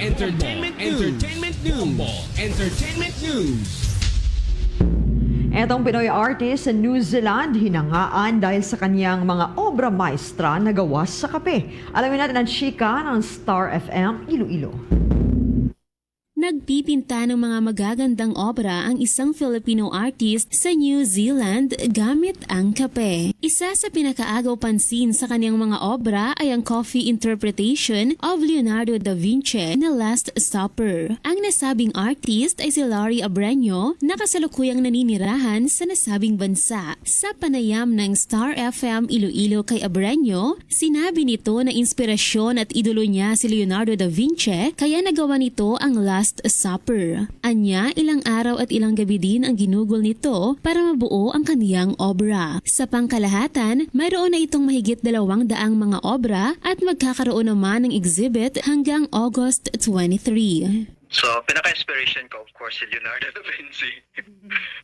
Entertainment News. Etong Pinoy artist sa New Zealand hinangaan dahil sa kanyang mga obra maestra na gawa sa kape. Alamin natin ang chika ng Star FM Iloilo. Nagpipinta ng mga magagandang obra ang isang Filipino artist sa New Zealand gamit ang kape. Isa sa pinakaagaw pansin sa kanyang mga obra ay ang coffee interpretation of Leonardo da Vinci na Last Supper. Ang nasabing artist ay si Larry Abreño na kasalukuyang naninirahan sa nasabing bansa. Sa panayam ng Star FM Iloilo kay Abreño, sinabi nito na inspirasyon at idolo niya si Leonardo da Vinci kaya nagawa nito ang Last Supper. Anya, ilang araw at ilang gabi din ang ginugol nito para mabuo ang kaniyang obra. Sa pangkalahatan, mayroon na itong mahigit 200 mga obra at magkakaroon naman ng exhibit hanggang August 23. So, pinaka-inspiration ko, of course, si Leonardo da Vinci.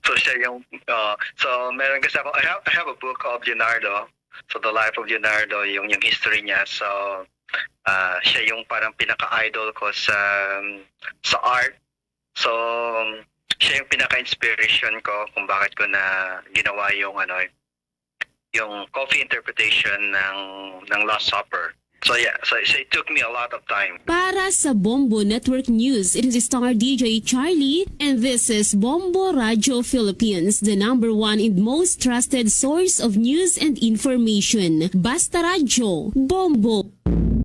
So, siya yung, meron kasi ako, I have a book of Leonardo. So, the life of Leonardo, yung history niya. So, siya yung parang pinaka-idol ko sa art. So, siya yung pinaka-inspiration ko kung bakit ko na ginawa yung coffee interpretation ng Last Supper. So yeah, so it took me a lot of time. Para sa Bombo Network News, it is Star DJ Charlie, and this is Bombo Radio Philippines, the #1 and most trusted source of news and information. Basta Radio, Bombo!